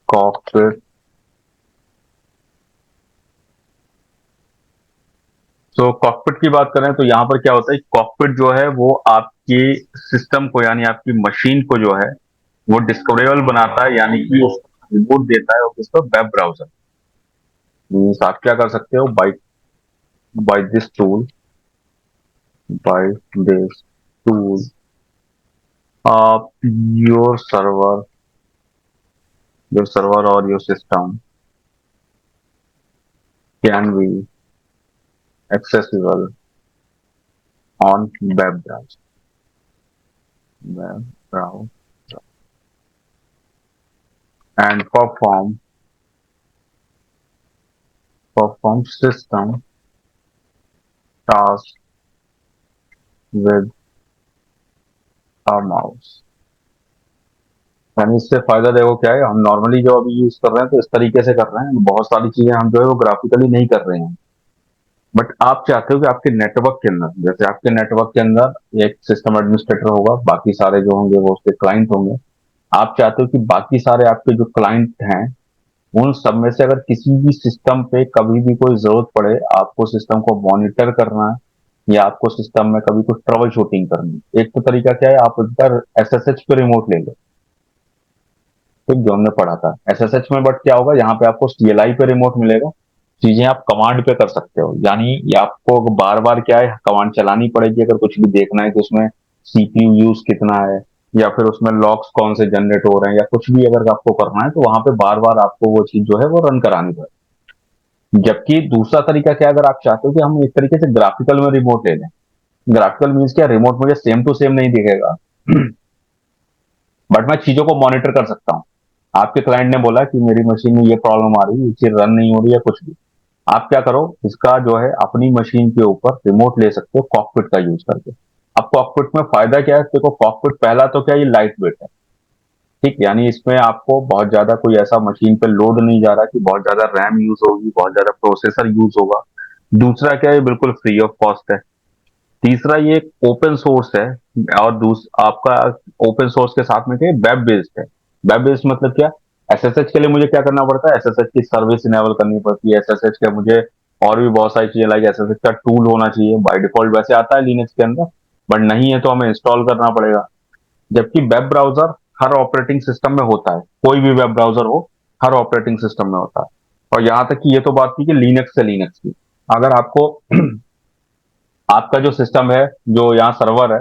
Cockpit. तो cockpit की बात करें तो यहाँ पर क्या होता है, कॉकपिट जो है वो आपकी सिस्टम को यानी आपकी मशीन को जो है वो डिस्कवरेबल बनाता है, यानी कि उसको इनपुट देता है ऑफिस का वेब ब्राउजर। मीन्स आप क्या कर सकते हो, by by this tool by this tool आप योर सर्वर और your system can be accessible on web browser and perform system tasks with a mouse। यानी इससे फायदा देखो क्या है, हम नॉर्मली जो अभी यूज कर रहे हैं तो इस तरीके से कर रहे हैं, बहुत सारी चीजें हम जो है वो ग्राफिकली नहीं कर रहे हैं। बट आप चाहते हो कि आपके नेटवर्क के अंदर, जैसे आपके नेटवर्क के अंदर एक सिस्टम एडमिनिस्ट्रेटर होगा, बाकी सारे जो होंगे वो उसके क्लाइंट होंगे। आप चाहते हो कि बाकी सारे आपके जो क्लाइंट हैं उन सब में से अगर किसी भी सिस्टम पे कभी भी कोई जरूरत पड़े, आपको सिस्टम को मॉनिटर करना है या आपको सिस्टम में कभी कुछ ट्रबल शूटिंग करनी है, एक तो तरीका क्या है, आप इधर एसएसएच पे रिमोट ले लो। ठीक, जो हमने पढ़ा था एसएसएच में। बट क्या होगा, यहाँ पे आपको सीएलआई पे रिमोट मिलेगा। चीजें आप कमांड पे कर सकते हो, यानी ये आपको बार बार क्या है कमांड चलानी पड़ेगी अगर कुछ भी देखना है कि उसमें सीपीयू यूज कितना है, या फिर उसमें लॉक्स कौन से जनरेट हो रहे हैं, या कुछ भी अगर आपको करना है तो वहां पे बार बार आपको वो चीज जो है वो रन करानी पड़ेगी। जबकि दूसरा तरीका क्या है, अगर आप चाहते हो कि हम एक तरीके से ग्राफिकल में रिमोट ले लें। ग्राफिकल मीन्स क्या, रिमोट मुझे सेम टू सेम नहीं दिखेगा बट मैं चीजों को मॉनिटर कर सकता हूँ। आपके क्लाइंट ने बोला कि मेरी मशीन में ये प्रॉब्लम आ रही है, ये चीज रन नहीं हो रही है कुछ भी। आप क्या करो, इसका जो है अपनी मशीन के ऊपर रिमोट ले सकते हो कॉकपिट का यूज करके। अब कॉकपिट में फायदा क्या है, देखो कॉकपिट पहला तो क्या, ये लाइट वेट है। ठीक, यानी इसमें आपको बहुत ज्यादा कोई ऐसा मशीन पे लोड नहीं जा रहा कि बहुत ज्यादा रैम यूज होगी, बहुत ज्यादा प्रोसेसर यूज होगा। दूसरा क्या है, बिल्कुल फ्री ऑफ कॉस्ट है। तीसरा ये ओपन सोर्स है। और आपका ओपन सोर्स के साथ में क्या, वेब बेस्ड है। वेब बेस्ड मतलब क्या, एसएसएच के लिए मुझे क्या करना पड़ता है, एसएसएच की सर्विस इनेबल करनी पड़ती है, एसएसएच के मुझे और भी बहुत सारी चीजें लाइक एसएसएच का टूल होना चाहिए, बाय डिफॉल्ट वैसे आता है लिनक्स के अंदर। बट नहीं है तो हमें इंस्टॉल करना पड़ेगा। जबकि वेब ब्राउजर हर ऑपरेटिंग सिस्टम में होता है, कोई भी वेब ब्राउजर हो हर ऑपरेटिंग सिस्टम में होता है। और यहां तक कि ये तो बात थी कि लिनक्स से लिनक्स की, अगर आपको आपका जो सिस्टम है, जो यहाँ सर्वर है,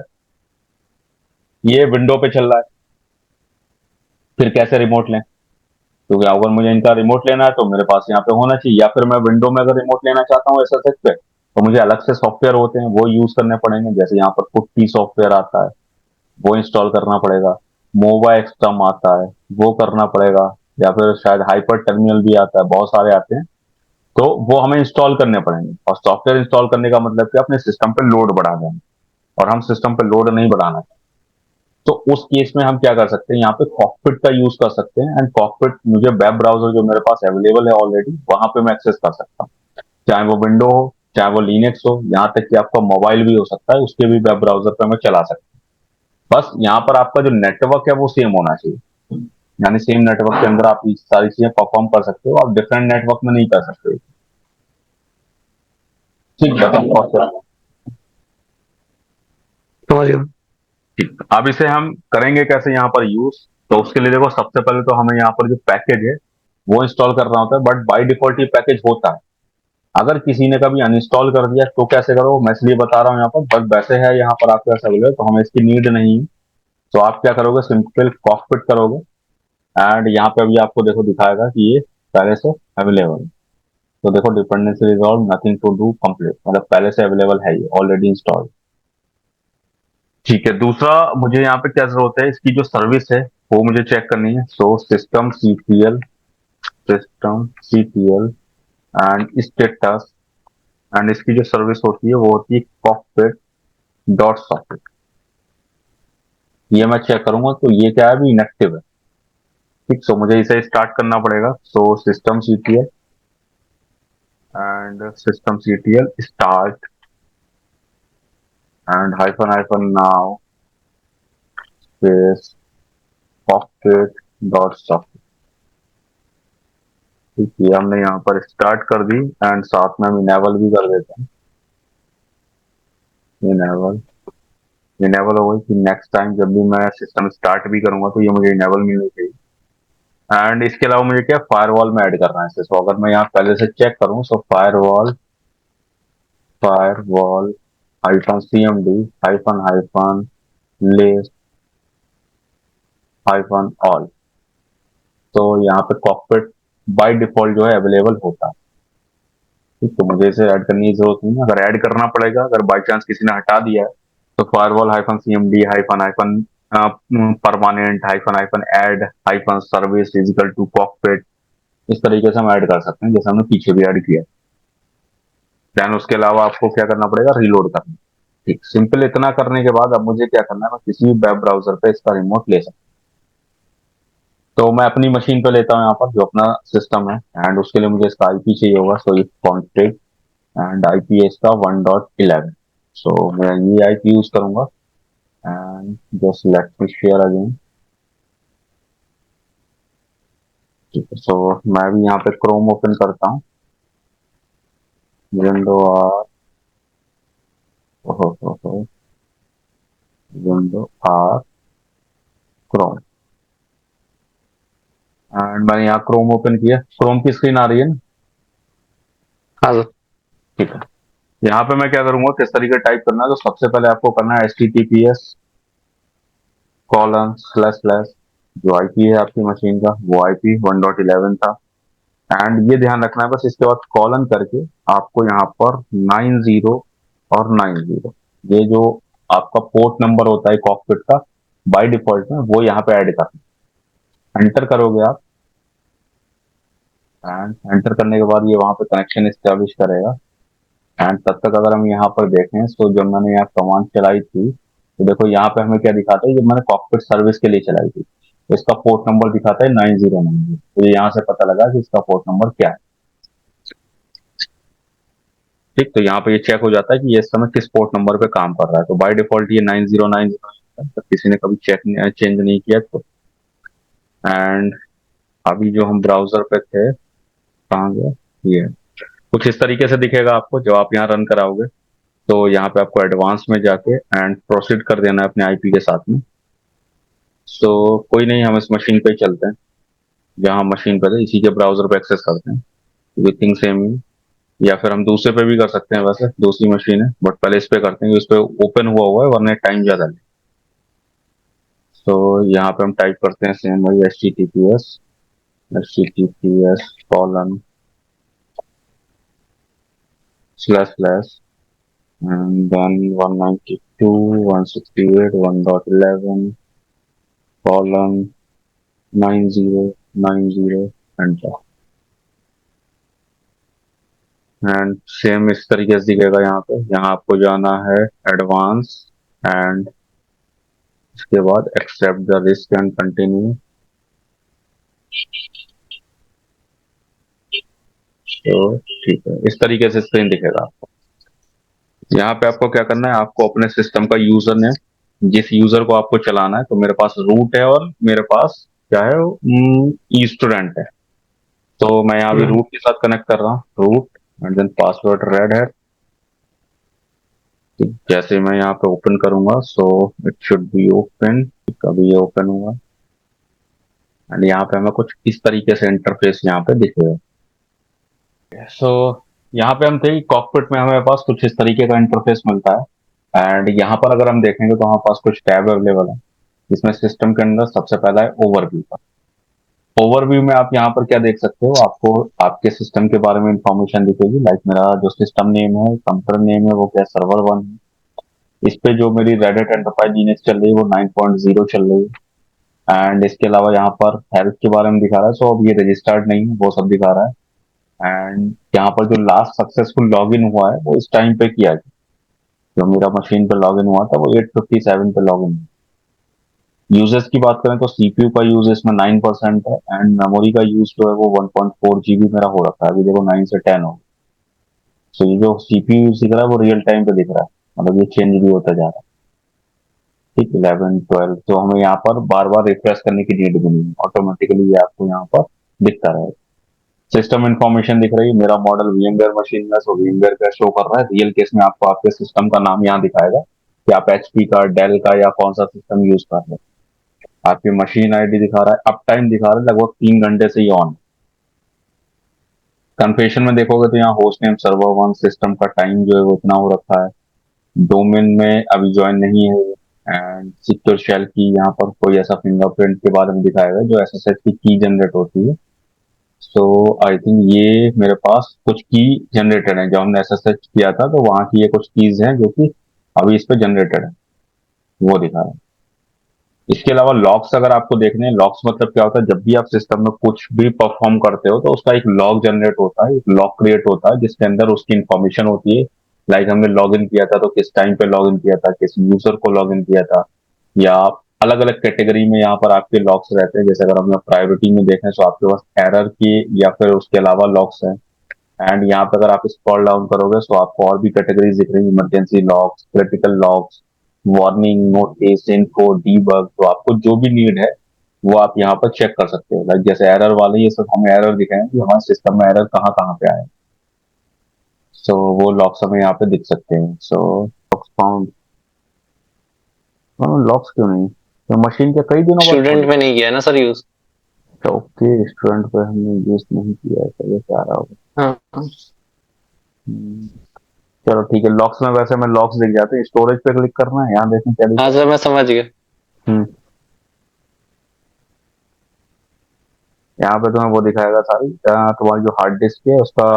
ये विंडो पे चल रहा है, फिर कैसे रिमोट लें? क्योंकि अगर मुझे इनका रिमोट लेना है तो मेरे पास यहाँ पे होना चाहिए, या फिर मैं विंडो में अगर रिमोट लेना चाहता हूँ एसएसएच पे तो मुझे अलग से सॉफ्टवेयर होते हैं वो यूज करने पड़ेंगे, जैसे यहाँ पर पुट्टी सॉफ्टवेयर आता है, वो इंस्टॉल करना पड़ेगा। मोबा एक्सटर्म आता है, वो करना पड़ेगा। या फिर शायद हाइपर टर्मिनल भी आता है, बहुत सारे आते हैं। तो वो हमें इंस्टॉल करने पड़ेंगे, और सॉफ्टवेयर इंस्टॉल करने का मतलब कि अपने सिस्टम पे लोड बढ़ा देंगे, और हम सिस्टम पे लोड नहीं बढ़ाना। तो उस केस में हम क्या कर सकते हैं, यहाँ पे कॉकपिट का यूज कर सकते हैं। एंड कॉकपिट मुझे वेब ब्राउजर जो मेरे पास अवेलेबल है ऑलरेडी वहां पे मैं एक्सेस कर सकता हूँ, चाहे वो विंडो हो चाहे वो लिनक्स हो, यहाँ तक कि आपका मोबाइल भी हो सकता है, उसके भी वेब ब्राउजर पे मैं चला सकता हूँ। बस यहाँ पर आपका जो नेटवर्क है वो सेम होना चाहिए, यानी सेम नेटवर्क के अंदर आप ये सारी चीजें परफॉर्म कर सकते हो, आप डिफरेंट नेटवर्क में नहीं कर सकते। ठीक, बताओ। समझ गया। ठीक, अब इसे हम करेंगे कैसे यहाँ पर यूज। तो उसके लिए देखो, सबसे पहले तो हमें यहाँ पर जो पैकेज है वो इंस्टॉल करना होता है, बट बाय डिफॉल्ट ये पैकेज होता है। अगर किसी ने कभी अनइंस्टॉल कर दिया तो कैसे करो, मैं इसलिए बता रहा हूँ यहाँ पर, बट वैसे है यहाँ पर आपके पास अवेलेबल तो हमें इसकी नीड नहीं है। तो आप क्या करोगे, सिंपल कॉकपिट करोगे, एंड यहाँ पे अभी आपको देखो दिखाएगा कि ये पहले से अवेलेबल है। तो देखो, dependency resolve, nothing to do, complete, मतलब पहले से अवेलेबल है, ये ऑलरेडी इंस्टॉल। ठीक है, दूसरा मुझे यहाँ पे क्या जरूरत है, इसकी जो सर्विस है वो मुझे चेक करनी है। So system CPL and status, and इसकी जो सर्विस होती है वो होती है कॉकपिट डॉट सॉकेट। ये मैं चेक करूंगा तो ये क्या है, अभी इनएक्टिव है। ठीक, सो मुझे इसे स्टार्ट करना पड़ेगा। So system CTL start and hyphen hyphen now space cockpit dot socket. ठीक है, हमने यहाँ पर स्टार्ट कर दी एंड साथ में हम इनेबल भी कर देते हैं। इनेबल इनेबल हो गई कि नेक्स्ट टाइम जब भी मैं सिस्टम स्टार्ट भी करूंगा तो ये मुझे इनेबल मिलनी चाहिए। एंड इसके अलावा मुझे क्या फायरवॉल में ऐड करना है इसे। तो अगर मैं यहाँ पहले से चेक करूँ तो firewall firewall hyphen cmd hyphen hyphen list hyphen all, तो यहाँ पे कॉकपिट बाय डिफॉल्ट जो है अवेलेबल होता है। ठीक, तो मुझे इसे ऐड करने की जरूरत नहीं है। अगर ऐड करना पड़ेगा, अगर बाई चांस किसी ने हटा दिया है, तो firewall hyphen cmd hyphen hyphen permanent hyphen hyphen add hyphen service equal to cockpit, इस तरीके से हम ऐड कर सकते हैं जैसे हमने पीछे भी ऐड किया। देन उसके अलावा आपको क्या करना पड़ेगा, रीलोड करना। ठीक, सिंपल इतना करने के बाद अब मुझे क्या करना है, मैं किसी भी वेब ब्राउजर पे इसका रिमोट ले सकता हूँ। तो मैं अपनी मशीन पे लेता हूँ यहाँ पर जो अपना सिस्टम है, एंड उसके लिए मुझे इसका आईपी चाहिए होगा। So if config and IP है इसका 1.11। सो मैं ये आईपी यूज करूंगा and just let me share again. ठीक है, सो मैं भी यहाँ पे क्रोम ओपन करता हूँ। Window R window R Chrome, and मैंने यहाँ क्रोम ओपन किया। क्रोम की स्क्रीन आ रही है ना? हाँ सर। ठीक है, यहाँ पे मैं क्या करूंगा, किस तरीके टाइप करना है, तो सबसे पहले आपको करना है HTTPS कॉलन स्लैश स्लैश जो आईपी है आपकी मशीन का वो आईपी 1.11 था। एंड ये ध्यान रखना है बस, इसके बाद कॉलन करके आपको यहाँ पर 90 और 90 ये जो आपका पोर्ट नंबर होता है कॉकपिट का बाय डिफॉल्ट में वो यहाँ पे ऐड करना। एंटर करोगे आप, एंड एंटर करने के बाद ये वहां पे कनेक्शन स्टैब्लिश करेगा। एंड तब तक अगर हम यहाँ पर देखें तो जब मैंने यहाँ कमांड चलाई थी, तो देखो यहाँ पे हमें क्या दिखाता है, जब मैंने कॉकपिट सर्विस के लिए चलाई थी तो इसका पोर्ट नंबर दिखाता है 9090। तो ये यहाँ से पता लगा कि इसका पोर्ट नंबर क्या है। ठीक, तो यहाँ पे ये चेक हो जाता है कि ये इस समय किस पोर्ट नंबर पे काम कर रहा है। तो बाय डिफॉल्ट ये 9090 है, तो किसी ने कभी चेंज नहीं किया तो। एंड अभी जो हम ब्राउजर पे थे, कहाँ गया ये, कुछ इस तरीके से दिखेगा आपको जब आप यहाँ रन कराओगे। तो यहाँ पे आपको एडवांस में जाके एंड प्रोसीड कर देना है अपने आईपी के साथ में। सो कोई नहीं, हम इस मशीन पे ही चलते हैं जहाँ मशीन पे थे, इसी के ब्राउजर पे एक्सेस करते हैं। एवरीथिंग सेम ही, या फिर हम दूसरे पे भी कर सकते हैं, वैसे दूसरी मशीन है बट पहले इस पे करते हैं, इस पे ओपन हुआ हुआ है वरना टाइम ज्यादा ले। तो यहाँ पे हम टाइप करते हैं सेम वही H T T P S colon slash slash and then 192 168 1.11 colon 9090 enter. And same इस तरीके से दिखेगा यहाँ पे। यहाँ आपको जाना है एडवांस एंड इसके बाद accept the risk and continue. तो ठीक है, इस तरीके से स्क्रीन दिखेगा आपको। यहाँ पे आपको क्या करना है, आपको अपने सिस्टम का यूजर नेम, जिस यूजर को आपको चलाना है, तो मेरे पास रूट है और मेरे पास क्या है, ई स्टूडेंट है। तो मैं यहाँ भी रूट के साथ कनेक्ट कर रहा हूँ, root and then password red है। जैसे मैं यहाँ पे ओपन करूंगा so it should be open, कभी ये ओपन हुआ एंड यहाँ पे हमें कुछ इस तरीके से इंटरफेस यहाँ पे दिखेगा। सो यहाँ पे हम थे कॉकपिट में हमारे पास कुछ इस तरीके का इंटरफेस मिलता है। एंड यहाँ पर अगर हम देखेंगे तो हमारे पास कुछ टैब अवेलेबल है, जिसमें सिस्टम के अंदर सबसे पहला है ओवरव्यू का। ओवरव्यू में आप यहाँ पर क्या देख सकते हो, आपको आपके सिस्टम के बारे में इंफॉर्मेशन दिखेगी। लाइक मेरा जो सिस्टम नेम है, कंप्यूटर नेम है, वो क्या सर्वर 1 है। इस पे जो मेरी रेडिट एंटरप्राइज लिनक्स चल रही है वो 9.0 चल रही है। एंड इसके अलावा यहाँ पर हेल्थ के बारे में दिखा रहा है, सो अब ये रजिस्टर्ड नहीं है वो सब दिखा रहा है। एंड यहाँ पर जो लास्ट सक्सेसफुल लॉगिन हुआ है वो इस टाइम पे किया है। जो मेरा मशीन पे लॉगिन हुआ था वो 8:57 पे लॉगिन। यूजेस की बात करें तो सीपीयू का यूज इसमें 9% है एंड मेमोरी का यूज जो है वो 1.4 GB मेरा हो रखा है। अभी देखो 9 से 10 हो। तो ये जो सीपीयू यूज दिख रहा है वो रियल टाइम पे दिख रहा है, मतलब ये चेंज भी होता जा रहा है। ठीक, 11 12, तो हमें यहाँ पर बार बार रिफ्रेश करने की नीड भी नहीं है, ऑटोमेटिकली ये आपको यहाँ पर दिखता रहेगा। सिस्टम इन्फॉर्मेशन दिख रही है, मेरा मॉडल VMware मशीन में, सो VMware का शो कर रहा है। रियल केस में आपको आपके सिस्टम का नाम यहाँ दिखाएगा कि आप HP का, डेल का या कौन सा सिस्टम यूज कर रहे हैं। आपकी मशीन आईडी दिखा रहा है, अप टाइम दिखा रहा है, लगभग 3 घंटे से ये ऑन। कन्फेशन में देखोगे तो यहाँ host name server one, system का टाइम जो है वो इतना हो रखा है। डोमेन में अभी ज्वाइन नहीं है। एंड सिक्योर शेल की यहाँ पर कोई ऐसा फिंगरप्रिंट के बारे में दिखाएगा जो SSH की जनरेट होती है। सो आई थिंक ये मेरे पास कुछ की जनरेटेड है, जब हमने SSH किया था तो वहां की ये कुछ कीज हैं जो कि अभी इस पे जनरेटेड है, वो दिखा रहा है। इसके अलावा लॉग्स अगर आपको देखने हैं, लॉग्स मतलब क्या होता है, जब भी आप सिस्टम में कुछ भी परफॉर्म करते हो तो उसका एक लॉग जनरेट होता है, एक लॉग क्रिएट होता है जिसके अंदर उसकी इंफॉर्मेशन होती है। लाइक हमने लॉग इन किया था तो किस टाइम पे लॉग इन किया था, किस यूजर को लॉग इन किया था, या अलग अलग कैटेगरी में यहाँ पर आपके लॉग्स रहते हैं। जैसे अगर हम प्रायोरिटी में देखें तो आपके पास एरर की या फिर उसके अलावा लॉग्स हैं। एंड यहाँ पे अगर आप स्क्रॉल डाउन करोगे तो आपको और भी कैटेगरीज दिख रही है, emergency logs, critical logs, warning, notice, info, debug. तो आपको जो भी नीड है वो आप यहाँ पर चेक कर सकते हो। लाइक जैसे एरर वाले, ये सब हमें एरर दिखाएं कि हमारे सिस्टम में एरर कहाँ कहाँ पे आए। सो वो लॉग्स हमें यहाँ पे दिख सकते हैं। सो लॉग्स फाउंड, लॉग्स क्यों नहीं, तो मशीन के कई दिनों बाद स्टूडेंट खोली। में नहीं किया ना सर यूज। ओके, स्टूडेंट पे हमने यूज नहीं किया है, तो ये क्या रहा होगा। हाँ हाँ। हम्म, चलो ठीक है। लॉक्स में वैसे मैं लॉक्स दिख जाते हैं, स्टोरेज पे क्लिक करना है, यहाँ देखें क्या हाँ दिखा सर मैं समझ गया। है। यहाँ पे तुम्हें वो दिखाएगा सारी, तुम्हारी जो हार्ड डिस्क है उसका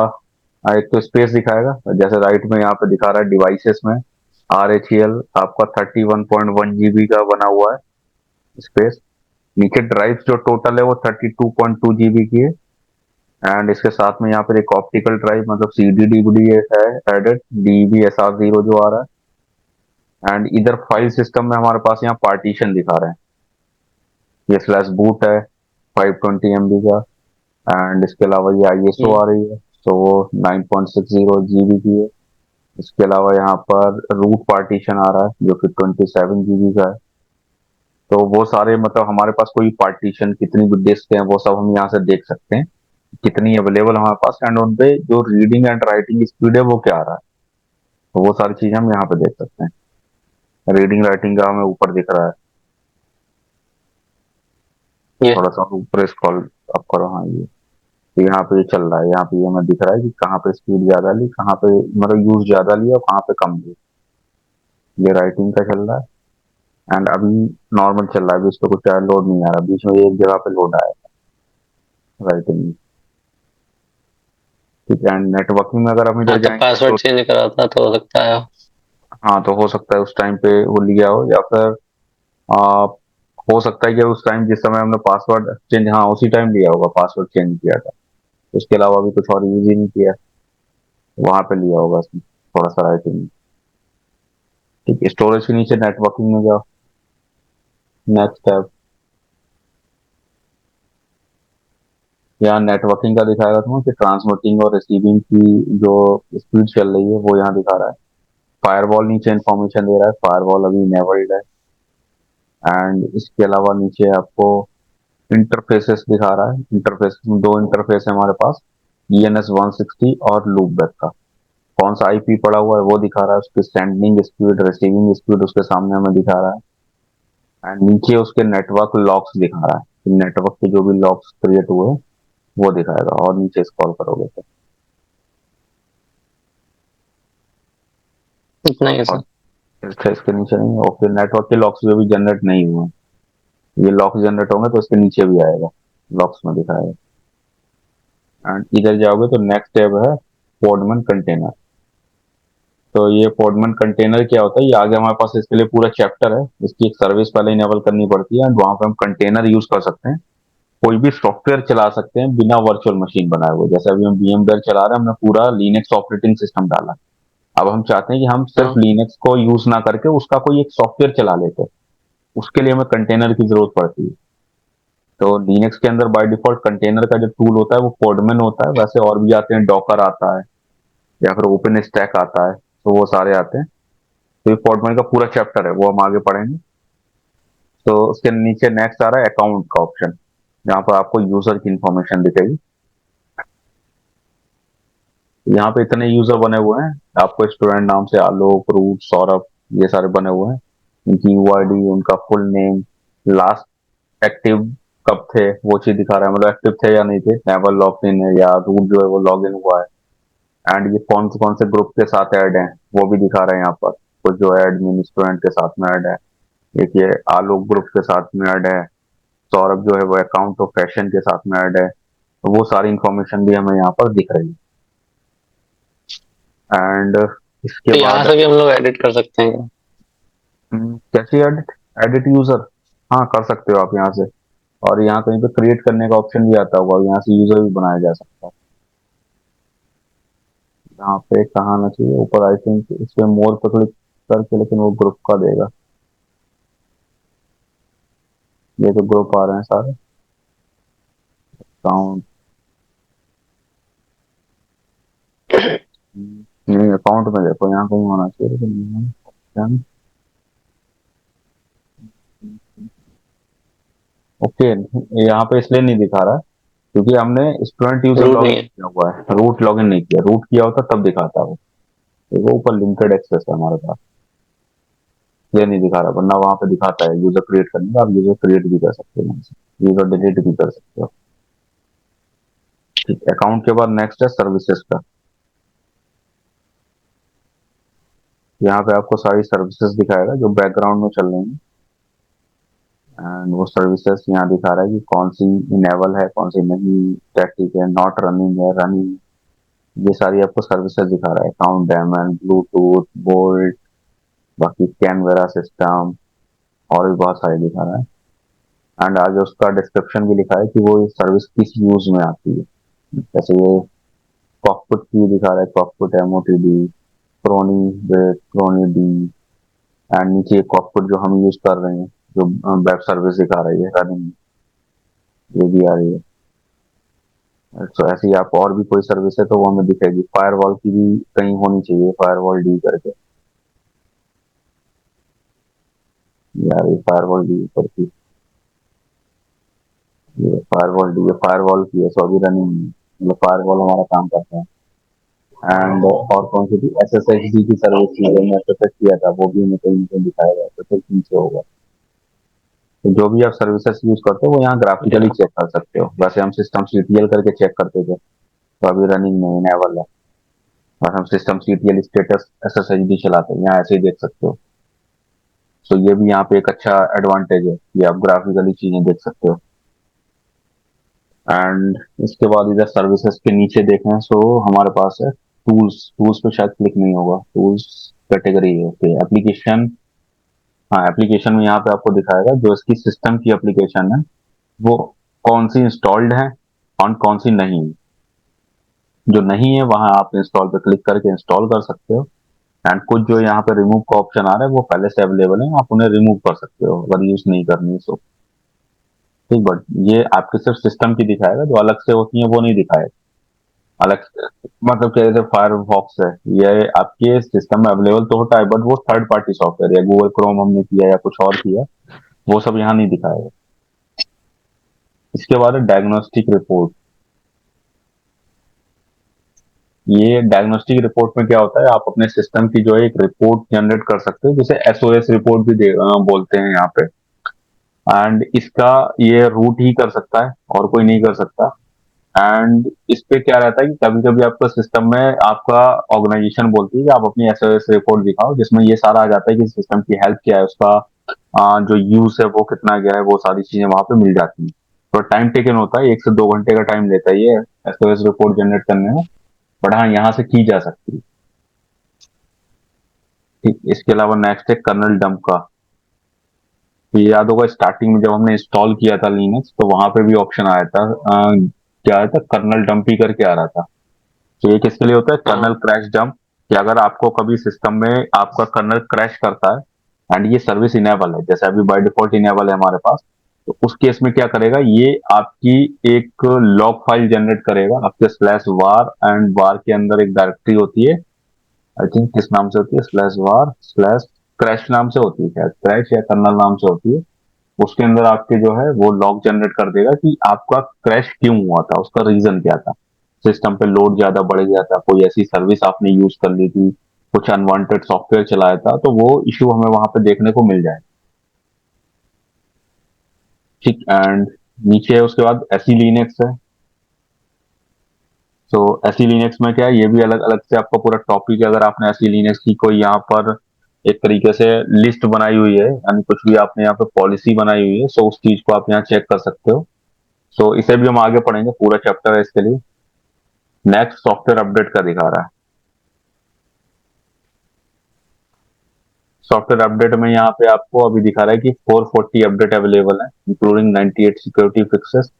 एक तो स्पेस दिखाएगा। जैसे राइट में यहाँ पे दिखा रहा है डिवाइसेस में RHEL आपका 31.1 GB का बना हुआ है स्पेस। नीचे ड्राइव जो टोटल है वो 32.2 GB की है। एंड इसके साथ में यहाँ पर एक ऑप्टिकल ड्राइव मतलब CD DVD है एडेड, DVSR0 जो आ रहा है। एंड इधर फाइल सिस्टम में हमारे पास यहाँ पार्टीशन दिखा रहे हैं। ये स्लैश बूट है 520 MB का। एंड इसके अलावा ये ISO हम्म। आ रही है, तो वो 9.60 GB की है। इसके अलावा यहाँ पर रूट पार्टीशन आ रहा है जो कि 27 GB का है। तो वो सारे मतलब हमारे पास कोई पार्टीशन कितनी भी डिस्क है वो सब हम यहाँ से देख सकते हैं, कितनी अवेलेबल हमारे पास, एंड उन पे जो रीडिंग एंड राइटिंग स्पीड है वो क्या आ रहा है। तो वो सारी चीजें हम यहाँ पे देख सकते हैं। रीडिंग राइटिंग का हमें ऊपर दिख रहा है, ये थोड़ा सा ऊपर स्क्रॉल अप करो। हाँ ये, तो यहाँ पे ये चल रहा है, यहाँ पे ये हमें दिख रहा है कि कहाँ पे स्पीड ज्यादा ली, कहाँ पे मतलब यूज ज्यादा लिया और कहाँ पे कम लिया। ये राइटिंग का चल रहा है। एंड अभी नॉर्मल चल रहा है, अभी इस पे कुछ लोड नहीं आ रहा, बीच में एक जगह पे लोड आया राइटिंग। ठीक है। एंड नेटवर्किंग में अगर हम हाँ इधर तो जाएंगे तो पासवर्ड चेंज करा था तो हो सकता है। हाँ, तो हो सकता है उस टाइम पे वो लिया हो, या फिर आ, हो सकता है कि उस टाइम जिस समय हमने पासवर्ड चेंज, हाँ उसी टाइम लिया होगा, पासवर्ड चेंज किया था। उसके अलावा अभी कुछ और यूज ही नहीं किया, वहां पे लिया होगा उसने थोड़ा सा राइटिंग। ठीक है, स्टोरेज के नीचे नेटवर्किंग में जाओ, नेक्स्ट टैब। यहाँ नेटवर्किंग का दिखाएगा तुम्हें कि ट्रांसमिटिंग और रिसीविंग की जो स्पीड चल रही है वो यहाँ दिखा रहा है। फायरवॉल नीचे इन्फॉर्मेशन दे रहा है, फायरवॉल अभी इनेबल्ड है। एंड इसके अलावा नीचे आपको इंटरफेसेस दिखा रहा है। इंटरफेस में दो इंटरफेस है हमारे पास, ENS 160 और लूपबैक का। कौन सा IP पड़ा हुआ है वो दिखा रहा है, उसकी सेंडिंग स्पीड, रिसीविंग स्पीड उसके सामने हमें दिखा रहा है। एंड नीचे उसके नेटवर्क लॉक्स दिखा रहा है, नेटवर्क के जो भी लॉक्स क्रिएट हुए हैं वो दिखाएगा। और नीचे स्क्रॉल करोगे तो इतना ही है और सर। इसके नीचे नहीं है। ओके, नेटवर्क के लॉक्स भी अभी जनरेट नहीं हुए हैं। ये लॉक्स जनरेट होंगे तो इसके नीचे भी आएगा, लॉक्स में दिखाएगा। एंड इधर जाओगे तो नेक्स्ट टैब है पोडमन कंटेनर। तो ये पोडमन कंटेनर क्या होता है, ये आगे हमारे पास इसके लिए पूरा चैप्टर है। इसकी एक सर्विस पहले इनेबल करनी पड़ती है, एंड वहां पे हम कंटेनर यूज कर सकते हैं, कोई भी सॉफ्टवेयर चला सकते हैं बिना वर्चुअल मशीन बनाए हुए। जैसे अभी हम VMware चला रहे हैं, हमने पूरा लिनक्स ऑपरेटिंग सिस्टम डाला। अब हम चाहते हैं कि हम सिर्फ हाँ लिनक्स को यूज ना करके उसका कोई एक सॉफ्टवेयर चला लेते हैं, उसके लिए हमें कंटेनर की जरूरत पड़ती है। तो लिनक्स के अंदर बाय डिफॉल्ट कंटेनर का जो टूल होता है वो पोडमन होता है। वैसे और भी आते हैं, डॉकर आता है या फिर ओपन स्टैक आता है, तो वो सारे आते हैं। तो ये पोडमन का पूरा चैप्टर है, वो हम आगे पढ़ेंगे। तो उसके नीचे नेक्स्ट आ रहा है अकाउंट का ऑप्शन, जहाँ पर आपको यूजर की इंफॉर्मेशन दिखेगी। यहाँ पे इतने यूजर बने हुए हैं, आपको स्टूडेंट नाम से आलोक, रूट, सौरभ, ये सारे बने हुए हैं। उनकी यूआईडी, उनका फुल नेम, लास्ट एक्टिव कब थे वो चीज दिखा रहा है, मतलब एक्टिव थे या नहीं थे, नेवर लॉग इन है या रूट जो है वो लॉग इन हुआ है। एंड ये कौन से ग्रुप के साथ ऐड है वो भी दिखा रहे हैं यहाँ पर। कुछ जो है एडमिन स्टूडेंट के साथ में ऐड है, एक ये आलोक ग्रुप के साथ में ऐड है, सौरभ जो है वो अकाउंट ऑफ फैशन के साथ में ऐड है। तो वो सारी इंफॉर्मेशन भी हमें यहाँ पर दिख रही है। एंड इसके तो यहाँ बाद से भी हम लोग एडिट कर सकते हैं क्या? कैसे एडिट, एडिट यूजर, हाँ कर सकते हो आप यहाँ से। और यहाँ कहीं पे क्रिएट करने का ऑप्शन भी आता होगा, यहाँ से यूजर भी बनाया जा सकता है। यहाँ पे कहाँ आना चाहिए, ऊपर आई थिंक इस पे मोर पे क्लिक करके, लेकिन वो ग्रुप का देगा। ये तो ग्रुप आ रहे हैं सारे अकाउंट। नहीं, अकाउंट में देखो, यहाँ कहीं होना चाहिए लेकिन नहीं है option। ओके, यहाँ पे इसलिए नहीं दिखा रहा है क्योंकि हमने स्टूडेंट यूजर रूट लॉगिन नहीं है। किया हुआ है, रूट लॉगिन नहीं किया। रूट किया होता तब दिखाता वो। तो वो ऊपर लिमिटेड एक्सेस है हमारे पास, ये नहीं दिखा रहा, वरना वहां पे दिखाता है यूजर क्रिएट करने का। आप यूजर क्रिएट भी कर सकते हो, यूजर डिलीट भी कर सकते हो। ठीक, अकाउंट के बाद नेक्स्ट है सर्विसेज का। यहाँ पे आपको सारी सर्विसेज दिखाएगा जो बैकग्राउंड में चल रही हैं। एंड वो सर्विसेज यहाँ दिखा रहा है कि कौन सी इनेबल है, कौन सी नहीं, स्टैटिक है, नॉट रनिंग है, रनिंग। ये सारी आपको सर्विसेज दिखा रहा है, अकाउंट डेमन, ब्लूटूथ, बोल्ट, बाकी कैनवेरा सिस्टम, और भी बहुत सारे दिखा रहा है। एंड आगे उसका डिस्क्रिप्शन भी लिखा है कि वो सर्विस किस यूज में आती है। जैसे ये कॉकपिट की दिखा रहा है, cockpit MOTD, crony wait, crony D. And नीचे कॉकपिट जो हम यूज कर रहे हैं, जो वेब सर्विस दिखा रही है रनिंग, ये भी आ रही है। तो ऐसे ही आप और भी कोई सर्विस है तो वो हमें दिखेगी। फायरवॉल की भी कहीं होनी चाहिए, फायरवॉल डी करके। यार ये फायरवॉल डी करती, ये फायरवॉल डी, ये फायरवॉल की है, सो अभी रनिंग है, मतलब फायरवॉल हमारा काम करता है। एंड और कौन सी थी, एसएसएचडी की सर्विस थी, मैंने एसएसएच किया था, वो भी हमें कहीं ना कहीं दिखाएगा, एसएसएच नीचे होगा। तो जो भी आप सर्विसेज यूज करते हो वो यहाँ ग्राफिकली चेक कर सकते हो। वैसे हम सिस्टम सीटीएल करके चेक करते थे, तो अभी रनिंग में इनेबल है। और हम सिस्टम सीटीएल स्टेटस एसएसएचडी चलाते हैं, यहाँ ऐसे ही देख सकते हो। तो ये भी यहाँ पे एक अच्छा एडवांटेज है कि आप ग्राफिकली चीजें देख सकते हो। एंड इसके बाद इधर सर्विसेज के नीचे देखें सो हमारे पास है टूल्स। टूल्स पे शायद क्लिक नहीं होगा, टूल्स कैटेगरी है, ओके, एप्लीकेशन। हाँ, एप्लीकेशन में यहाँ पे आपको दिखाएगा जो इसकी सिस्टम की एप्लीकेशन है वो कौन सी इंस्टॉल्ड है और कौन सी नहीं है। जो नहीं है वहां आप इंस्टॉल पे क्लिक करके इंस्टॉल कर सकते हो। एंड कुछ जो यहाँ पे रिमूव का ऑप्शन आ रहा है वो पहले से अवेलेबल है, आप उन्हें रिमूव कर सकते हो अगर यूज नहीं करनी है सो। ठीक, बट ये आपके सिर्फ सिस्टम की दिखाएगा, जो अलग से होती है वो नहीं दिखाएगा अलग से। मतलब क्या, जैसे फायरफॉक्स है, ये आपके सिस्टम में अवेलेबल तो होता है बट वो थर्ड पार्टी सॉफ्टवेयर है, गूगल क्रोम हमने किया या कुछ और किया, वो सब यहाँ नहीं दिखाएगा। इसके बाद है डायग्नोस्टिक रिपोर्ट। ये डायग्नोस्टिक रिपोर्ट में क्या होता है, आप अपने सिस्टम की जो है एक रिपोर्ट जनरेट कर सकते हो, जिसे एसओएस रिपोर्ट भी बोलते हैं यहाँ पे। एंड इसका ये रूट ही कर सकता है और कोई नहीं कर सकता। एंड इस पे क्या रहता है कि कभी कभी आपका सिस्टम में आपका ऑर्गेनाइजेशन बोलती है कि आप अपनी एसओएस रिपोर्ट दिखाओ, जिसमें ये सारा आ जाता है कि सिस्टम की हेल्थ क्या है, उसका जो यूज है वो कितना गया है, वो सारी चीजें वहां पे मिल जाती हैं। तो टाइम टेकन होता है, 1 से 2 घंटे का टाइम लेता है ये एसओएस रिपोर्ट जनरेट करने में। बट हाँ, यहाँ से की जा सकती है। ठीक, इसके अलावा नेक्स्ट है कर्नल डंप का। तो ये याद होगा स्टार्टिंग में जब हमने इंस्टॉल किया था लिनक्स, तो वहां पे भी ऑप्शन आया था, क्या आया था, कर्नल डंप ही करके आ रहा था। तो ये किसके लिए होता है, कर्नल हाँ। Crash dump. कि अगर आपको कभी सिस्टम में आपका कर्नल क्रैश करता है एंड ये सर्विस इनेबल है, जैसे अभी बाय डिफॉल्ट इनेबल है हमारे पास, तो उस केस में क्या करेगा, ये आपकी एक लॉग फाइल जनरेट करेगा आपके स्लैश वार, एंड वार के अंदर एक डायरेक्टरी होती है, आई थिंक किस नाम से होती है, स्लैश वार स्लैश क्रैश नाम से होती है, शायद क्रैश या कर्नल नाम से होती है। उसके अंदर आपके जो है वो लॉग जनरेट कर देगा कि आपका क्रैश क्यों हुआ था, उसका रीजन क्या था। सिस्टम पे लोड ज्यादा बढ़ गया था, कोई ऐसी सर्विस आपने यूज कर ली थी, कुछ अनवांटेड सॉफ्टवेयर चलाया था, तो वो इश्यू हमें वहां पे देखने को मिल जाए। ठीक, एंड नीचे है उसके बाद एसी लिनक्स है। तो एसी लिनक्स में क्या है, ये भी अलग अलग से आपका पूरा टॉपिक है। अगर आपने एसी लिनक्स की कोई यहाँ पर एक तरीके से लिस्ट बनाई हुई है, यानी कुछ भी आपने यहाँ पे पॉलिसी बनाई हुई है, सो उस चीज को आप यहाँ चेक कर सकते हो। सो इसे भी हम आगे पढ़ेंगे, पूरा चैप्टर है इसके लिए। नेक्स्ट सॉफ्टवेयर अपडेट का दिखा रहा है। सॉफ्टवेयर अपडेट में यहाँ पे आपको अभी दिखा रहा है कि 440 अपडेट अवेलेबल है, इंक्लूडिंग 98 सिक्योरिटी फिक्सेस।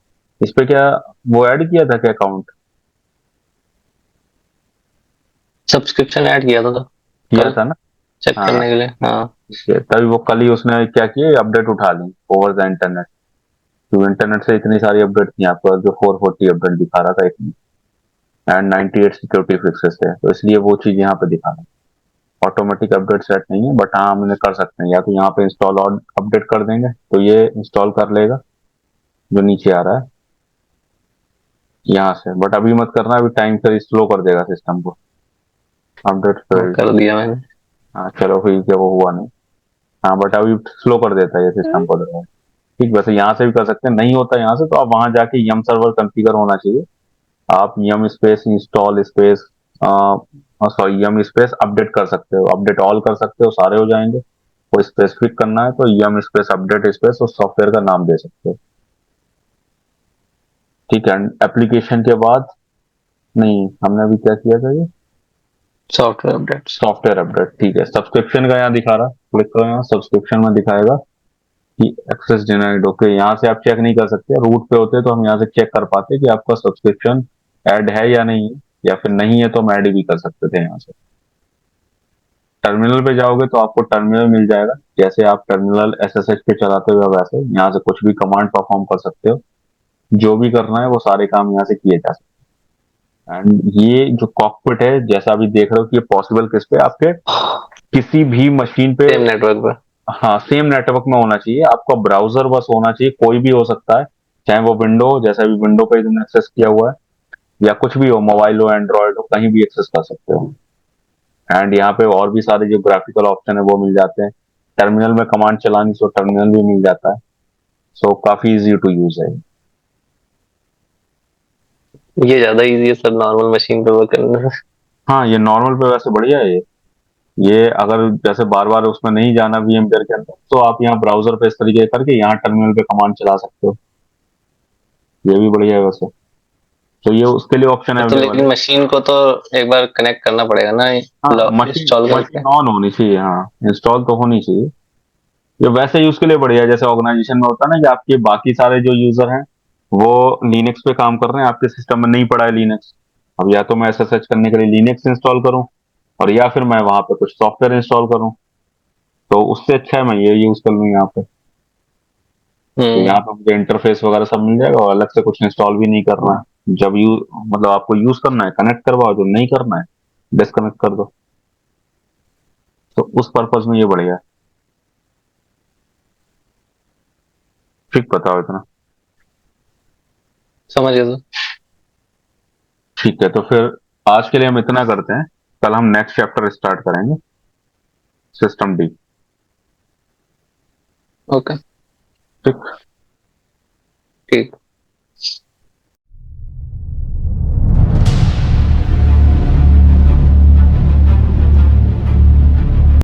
इस पे क्या वो ऐड किया था क्या अकाउंट? सब्सक्रिप्शन ऐड किया था तो किया कल था ना? चेक हाँ, करने के लिए। हाँ, तभी वो कल ही उसने क्या किया, अपडेट उठा ली ओवर द इंटरनेट। तो इंटरनेट से इतनी सारी अपडेट थी यहाँ पर, जो 440 अपडेट दिखा रहा था इतनी, एंड 98 सिक्योरिटी फिक्सेस है, तो इसलिए वो चीज यहाँ पे दिखा रहा है। ऑटोमेटिक अपडेट सेट नहीं है, बट हाँ हम इन्हें कर सकते हैं, या तो यहाँ पे इंस्टॉल और अपडेट कर देंगे तो ये इंस्टॉल कर लेगा जो नीचे आ रहा है यहाँ से। बट अभी मत करना, अभी टाइम से स्लो कर देगा सिस्टम को अपडेट हाँ, फिर। कर दिया मैंने। हाँ चलो ठीक है, वो हुआ नहीं। हाँ बट अभी स्लो कर देता है ये सिस्टम को। ठीक, वैसे यहाँ से भी कर सकते हैं, नहीं होता यहाँ से तो आप वहां जाके यम सर्वर कॉन्फ़िगर होना चाहिए। आप यम स्पेस इंस्टॉल स्पेस सॉरी यम स्पेस अपडेट कर सकते हो, अपडेट ऑल कर सकते हो, सारे हो जाएंगे। कोई स्पेसिफिक करना है तो यम स्पेस अपडेट स्पेस उस सॉफ्टवेयर का नाम दे सकते हो। ठीक है, एप्लीकेशन के बाद नहीं, हमने अभी क्या किया था, ये सॉफ्टवेयर अपडेट्स। Software update. ठीक है, सब्सक्रिप्शन का यहाँ दिखा रहा, क्लिक करो यहाँ, सब्सक्रिप्शन में दिखाएगा कि एक्सेस डिनाइड। ओके, यहाँ से आप चेक नहीं कर सकते, रूट पे होते तो हम यहाँ से चेक कर पाते कि आपका सब्सक्रिप्शन ऐड है या नहीं है, या फिर नहीं है तो हम ऐड भी कर सकते थे यहाँ से। टर्मिनल पे जाओगे तो आपको टर्मिनल मिल जाएगा, जैसे आप टर्मिनल एसएसएच पे चलाते हो वैसे यहाँ से कुछ भी कमांड परफॉर्म कर सकते हो। जो भी करना है वो सारे काम यहाँ से किए जा सकते हैं। एंड ये जो कॉकपिट है, जैसा अभी देख रहे हो कि ये पॉसिबल किस पे, आपके किसी भी मशीन पे। सेम नेटवर्क पर। हाँ, सेम नेटवर्क में होना चाहिए, आपका ब्राउजर बस होना चाहिए, कोई भी हो सकता है, चाहे वो विंडो हो, जैसा भी विंडो पे तुमने एक्सेस किया हुआ है, या कुछ भी हो, मोबाइल हो, एंड्रॉयड हो, कहीं भी एक्सेस कर सकते हो। एंड यहाँ पे और भी सारे जो ग्राफिकल ऑप्शन है वो मिल जाते हैं। टर्मिनल में कमांड चलानी सो टर्मिनल भी मिल जाता है। सो काफी इजी टू यूज है। ये ज्यादा इजी है सब नॉर्मल मशीन पे वर्क करना। हाँ, ये नॉर्मल पे वैसे बढ़िया है ये अगर जैसे बार बार उसमें नहीं जाना VMware के अंदर, तो आप यहाँ ब्राउजर पे इस तरीके करके यहाँ टर्मिनल पे कमांड चला सकते हो। ये भी बढ़िया है वैसे। तो ये उसके लिए ऑप्शन तो अवेलेबल लेकिन है। मशीन को तो एक बार कनेक्ट करना पड़ेगा ना, हाँ, मशीन इंस्टॉल करके। मशीन ऑन होनी चाहिए, हाँ इंस्टॉल तो होनी चाहिए। ये वैसे यूज के लिए बढ़िया है, जैसे ऑर्गेनाइजेशन में होता है ना कि आपके बाकी सारे जो यूजर हैं वो लिनक्स पे काम कर रहे हैं, आपके सिस्टम में नहीं पड़ा है लिनक्स। अब या तो मैं एसएसएच करने के लिए लिनक्स इंस्टॉल करूं, और या फिर मैं वहां पे कुछ सॉफ्टवेयर इंस्टॉल करूं, तो उससे अच्छा है मैं ये यूज कर लूं यहाँ पे। तो हम्म। यहाँ पे मुझे इंटरफेस वगैरह सब मिल जाएगा, और अलग से कुछ इंस्टॉल भी नहीं करना है। जब मतलब आपको यूज करना है कनेक्ट करवाओ, जो नहीं करना है डिस्कनेक्ट कर दो। तो उस पर्पज में ये बढ़िया है। ठीक, बताओ इतना। समझ गया तो। ठीक है, तो फिर आज के लिए हम इतना करते हैं, कल हम नेक्स्ट चैप्टर स्टार्ट करेंगे, सिस्टम डी। ओके। ठीक। ठीक।